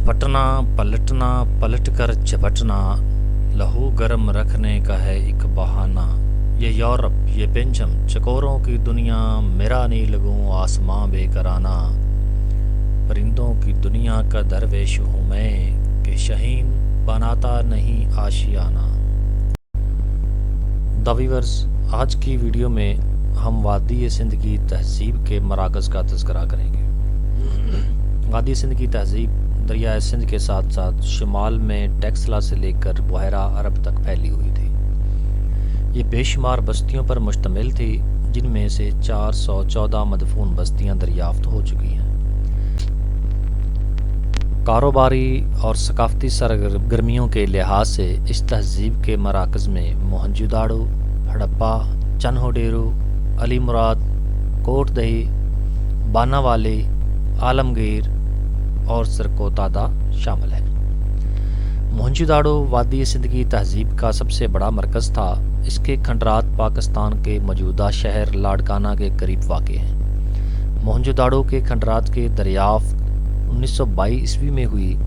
झपटना पलटना पलट कर झपटना, लहू गर्म रखने का है एक बहाना। ये यूरोप ये बेल्जियम चकोरों की दुनिया, मेरा नहीं लगूं आसमां बेकराना। परिंदों की दुनिया का दरवेश हूँ मैं, कि शहीन बनाता नहीं आशियाना। व्यूअर्स, आज की वीडियो में हम वादी सिंध की तहजीब के मराकज़ का तज़किरा करेंगे। वादी सिंध की तहजीब दरियाए सिंध के साथ साथ शुमाल में टेक्सला से लेकर बहरा अरब तक फैली हुई थी। ये बेशुमार बस्तियों पर मुश्तमिल थी, जिनमें से 414 मदफून बस्तियां दरियाफ्त हो चुकी हैं। कारोबारी और सकाफती सरगर्मियों के लिहाज से इस तहजीब के मराकज़ में मोहनजोदाड़ो, हड़प्पा, चन्होडेरू, अली मुराद, कोट दही, बानावाली, आलमगीर और सरकोतादा शामिल है। मोहनजोदाड़ो वादी सिंध की तहजीब का सबसे बड़ा मरकज़ था। इसके खंडरात पाकिस्तान के मौजूदा शहर लाड़काना के करीब वाक़ हैं। मोहनजोदाड़ो के खंडरात के दरियाफ्त 1922 ईस्वी में हुई।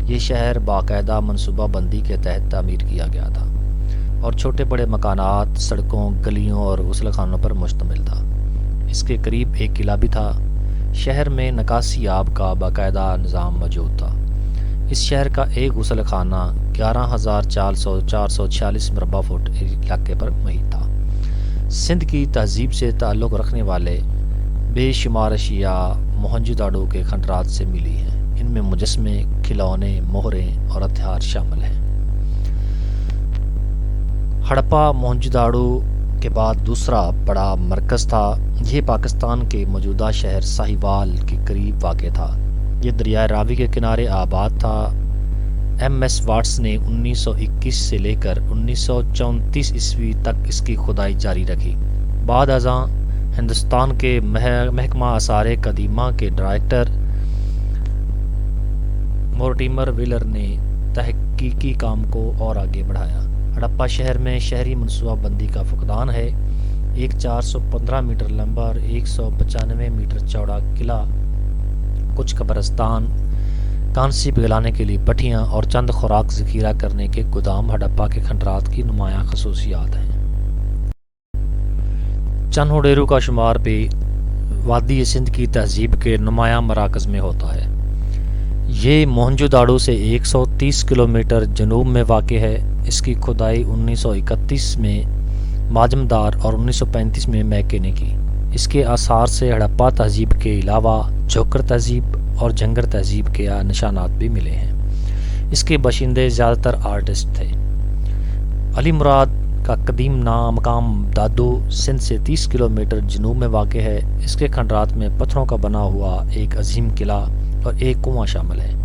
ये शहर बाकायदा मनसूबा बंदी के तहत तामीर किया गया था और छोटे बड़े मकानात, सड़कों, गलियों और गुसलखानों पर मुश्तमिल था। इसके करीब एक किला भी था। शहर में नकासी आब का बाकायदा निज़ाम मौजूद था। इस शहर का एक गुसलखाना 11,446 मरबा फुट इलाके पर मुहित था। सिंध की तहजीब से ताल्लुक़ रखने वाले बेशुमार अशिया मोहनजोदाड़ो के खंडरात से मिली हैं। इनमें मुजस्मे, खिलौने, मोहरें और हथियार शामिल हैं। हड़प्पा मोहनजोदाड़ो के बाद दूसरा बड़ा मरकज़ था। ये पाकिस्तान के मौजूदा शहर साहिवाल के करीब वाक़ था। ये दरिया रावी के किनारे आबाद था। एम.एस. वाट्स ने 1921 से लेकर 1934 ईस्वी तक इसकी खुदाई जारी रखी। बाद अज़ां हिंदुस्तान के महकमा आसार कदीमा के डायरेक्टर मोर्टिमर व्हीलर ने तहकीकी काम को और आगे बढ़ाया। हड़प्पा शहर में शहरी मनसूबा बंदी का फुकदान है। एक 415 मीटर लंबा और 195 मीटर चौड़ा किला, कुछ कब्रिस्तान, कांसी पिघलाने के लिए भट्टियाँ और चंद खुराक ज़ख़ीरा करने के गोदाम हड़प्पा के खंडरात की नुमायाँ खसूसियात हैं। चन्होडेरू का शुमार भी वादी सिंध की तहजीब के नुमायाँ मराकज़ में होता है। ये मोहनजोदाड़ो से 130 किलोमीटर जनूब में वाक़ है। इसकी खुदाई 1931 में माजमदार और 1935 में मैके ने की। इसके आसार से हड़प्पा तहजीब के अलावा जोकर तहजीब और जंगर तहजीब के निशानात भी मिले हैं। इसके बाशिंदे ज़्यादातर आर्टिस्ट थे। अली मुराद का कदीम मकाम दादू सिंध से 30 किलोमीटर जनूब में वाक़ है। इसके खंडरात में पत्थरों का बना हुआ एक अजीम किला और एक कुआं शामिल है।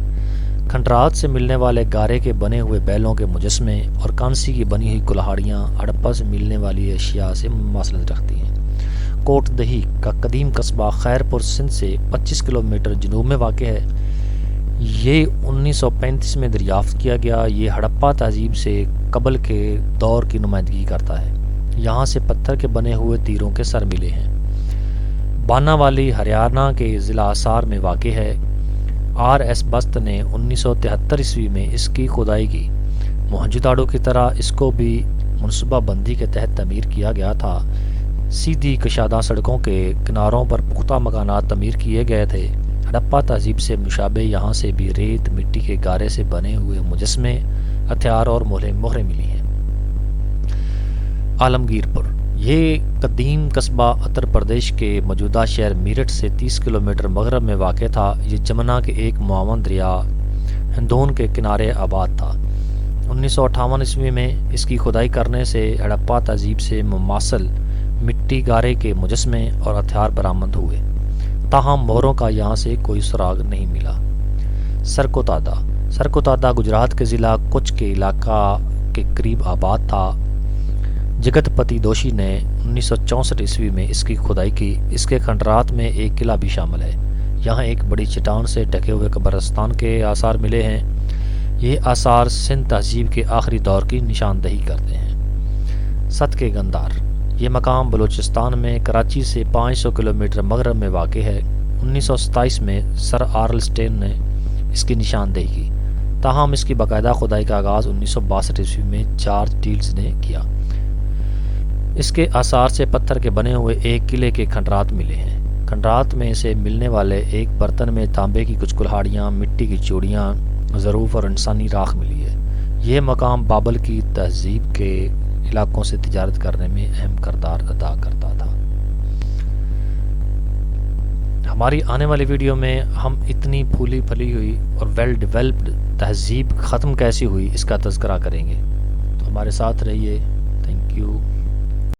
खंडरात से मिलने वाले गारे के बने हुए बैलों के मुजस्मे और कांसी की बनी हुई कुल्हाड़ियाँ हड़प्पा से मिलने वाली अशिया से मुमासलत रखती हैं। कोट दही का कदीम कस्बा खैरपुर सिंध से 25 किलोमीटर जनूब में वाक़ है। ये 1935 में दरियाफ्त किया गया। ये हड़प्पा तहजीब से कबल के दौर की नुमाइंदगी करता है। यहाँ से पत्थर के बने हुए तीरों के सर मिले हैं। बानावाली हरियाणा के ज़िला आसार में वाक़ है। R.S. बस्त ने 1973 ईस्वी में इसकी खुदाई की। मोहनजोदाड़ो की तरह इसको भी मनसूबा बंदी के तहत तमीर किया गया था। सीधी कशादा सड़कों के किनारों पर पुख्ता मकानात तमीर किए गए थे। हड़प्पा तहजीब से मुशाबे यहाँ से भी रेत, मिट्टी के गारे से बने हुए मुजस्मे, हथियार और मोहरें मिली हैं। आलमगीरपुर, ये कदीम कस्बा उत्तर प्रदेश के मौजूदा शहर मेरठ से 30 किलोमीटर मगरब में वाक़ था। ये जमुना के एक मुआवन दरिया हिंदौन के किनारे आबाद था। 1958 ईस्वी में इसकी खुदाई करने से हड़प्पा तहजीब से मुमासल मिट्टी, गारे के मुजस्मे और हथियार बरामद हुए। ताहम मोहरों का यहाँ से कोई सुराग नहीं मिला। सरकोतादा गुजरात के ज़िला कुछ के इलाका के करीब आबाद था। जगतपति दोषी ने 1964 ईस्वी में इसकी खुदाई की। इसके खंडरात में एक किला भी शामिल है। यहाँ एक बड़ी चट्टान से ढके हुए कब्रिस्तान के आसार मिले हैं। ये आसार सिंध तहजीब के आखिरी दौर की निशानदही करते हैं। सत के गंदार, ये मकाम बलूचिस्तान में कराची से 500 किलोमीटर मगरब में वाक़ है। 1927 में सर आर्लस्टेन ने اس کی نشاندہی کی، تاہم اس کی باقاعدہ کھدائی کا آغاز 1962 عیسوی میں جارج ٹیلز نے کیا۔ اس کے آثار سے پتھر کے بنے ہوئے ایک قلعے کے کھنڈرات ملے ہیں۔ کھنڈرات میں سے ملنے والے ایک برتن میں تانبے کی کچھ کلہاڑیاں، مٹی کی چوڑیاں، ظروف اور انسانی راکھ ملی ہے۔ یہ مقام بابل کی تہذیب کے علاقوں سے تجارت کرنے میں اہم کردار ادا کرتا تھا۔ ہماری آنے والی ویڈیو میں ہم اتنی پھولی پھلی ہوئی اور ویل ڈیولپڈ تہذیب ختم کیسی ہوئی اس کا تذکرہ کریں گے، تو ہمارے ساتھ رہیے۔ Thank you.